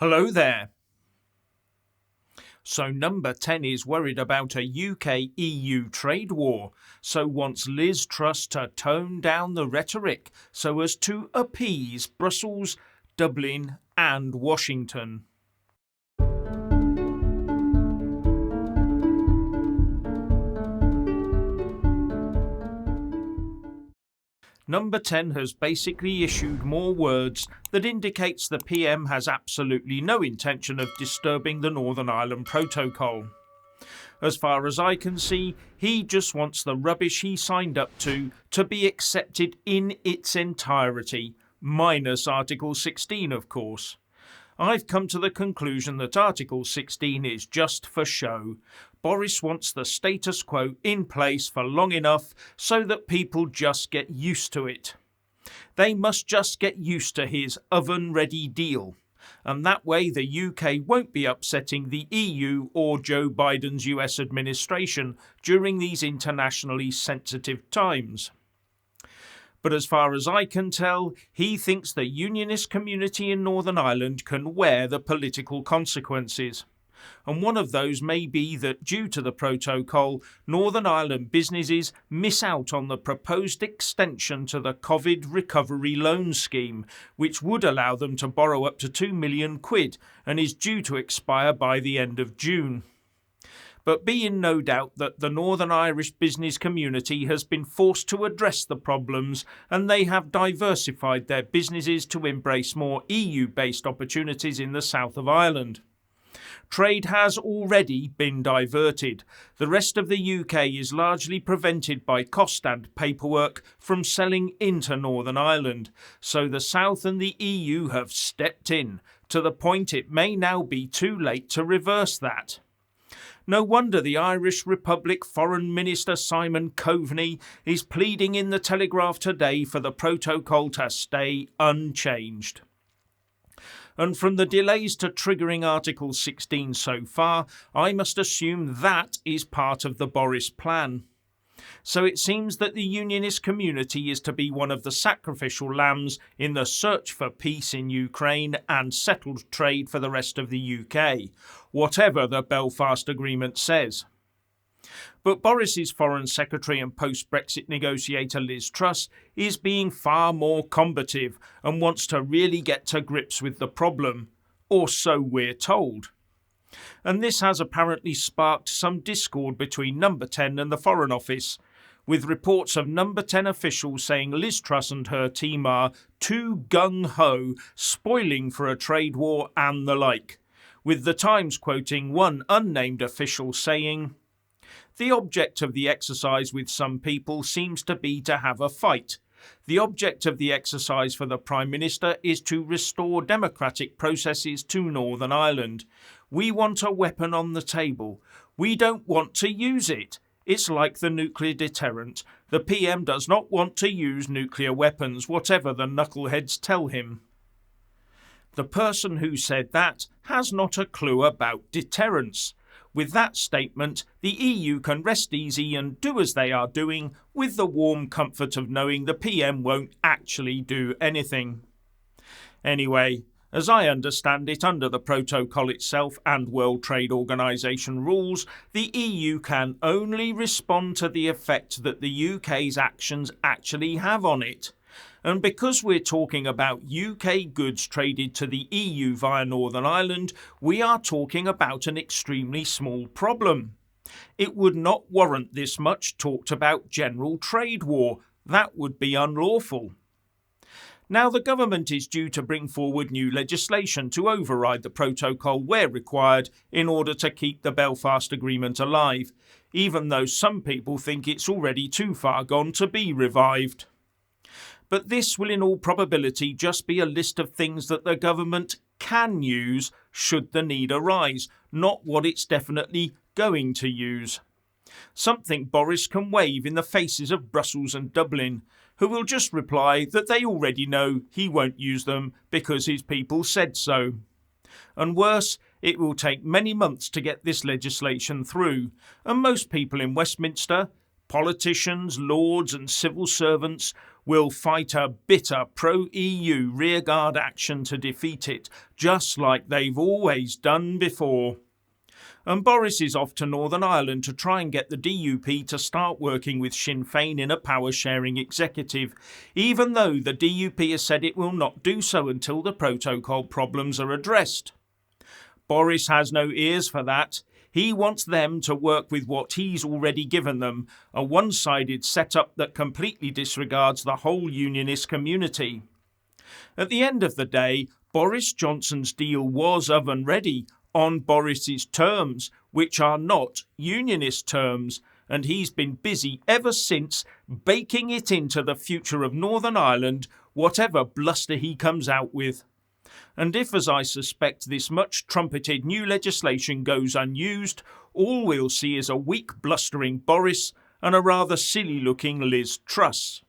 Hello there. So number 10 is worried about a UK-EU trade war, so wants Liz Truss to tone down the rhetoric so as to appease Brussels, Dublin and Washington. Number 10 has basically issued more words that indicates the PM has absolutely no intention of disturbing the Northern Ireland Protocol. As far as I can see, he just wants the rubbish he signed up to be accepted in its entirety, minus Article 16 of course. I've come to the conclusion that Article 16 is just for show. Boris wants the status quo in place for long enough so that people just get used to it. They must just get used to his oven-ready deal, and that way the UK won't be upsetting the EU or Joe Biden's US administration during these internationally sensitive times. But as far as I can tell, he thinks the unionist community in Northern Ireland can wear the political consequences. And one of those may be that due to the protocol, Northern Ireland businesses miss out on the proposed extension to the COVID recovery loan scheme, which would allow them to borrow up to £2 million and is due to expire by the end of June. But be in no doubt that the Northern Irish business community has been forced to address the problems, and they have diversified their businesses to embrace more EU-based opportunities in the south of Ireland. Trade has already been diverted. The rest of the UK is largely prevented by cost and paperwork from selling into Northern Ireland, so the South and the EU have stepped in, to the point it may now be too late to reverse that. No wonder the Irish Republic Foreign Minister Simon Coveney is pleading in the Telegraph today for the protocol to stay unchanged. And from the delays to triggering Article 16 so far, I must assume that is part of the Boris plan. So it seems that the unionist community is to be one of the sacrificial lambs in the search for peace in Ukraine and settled trade for the rest of the UK, whatever the Belfast Agreement says. But Boris's Foreign Secretary and post-Brexit negotiator Liz Truss is being far more combative and wants to really get to grips with the problem, or so we're told. And this has apparently sparked some discord between Number 10 and the Foreign Office, with reports of Number 10 officials saying Liz Truss and her team are too gung-ho, spoiling for a trade war and the like, with the Times quoting one unnamed official saying, "The object of the exercise with some people seems to be to have a fight. The object of the exercise for the Prime Minister is to restore democratic processes to Northern Ireland. We want a weapon on the table. We don't want to use it. It's like the nuclear deterrent. The PM does not want to use nuclear weapons, whatever the knuckleheads tell him." The person who said that has not a clue about deterrence. With that statement, the EU can rest easy and do as they are doing, with the warm comfort of knowing the PM won't actually do anything. Anyway, as I understand it, under the protocol itself and World Trade Organization rules, the EU can only respond to the effect that the UK's actions actually have on it. And because we're talking about UK goods traded to the EU via Northern Ireland, we are talking about an extremely small problem. It would not warrant this much talked about general trade war. That would be unlawful. Now the government is due to bring forward new legislation to override the protocol where required in order to keep the Belfast Agreement alive, even though some people think it's already too far gone to be revived. But this will in all probability just be a list of things that the government can use should the need arise, not what it's definitely going to use. Something Boris can wave in the faces of Brussels and Dublin, who will just reply that they already know he won't use them because his people said so. And worse, it will take many months to get this legislation through, and most people in Westminster, politicians, lords and civil servants, will fight a bitter pro-EU rearguard action to defeat it, just like they've always done before. And Boris is off to Northern Ireland to try and get the DUP to start working with Sinn Féin in a power-sharing executive, even though the DUP has said it will not do so until the protocol problems are addressed. Boris has no ears for that. He wants them to work with what he's already given them, a one-sided setup that completely disregards the whole unionist community. At the end of the day, Boris Johnson's deal was oven ready, on Boris's terms, which are not unionist terms, and he's been busy ever since baking it into the future of Northern Ireland, whatever bluster he comes out with. And if, as I suspect, this much trumpeted new legislation goes unused, all we'll see is a weak blustering Boris and a rather silly looking Liz Truss.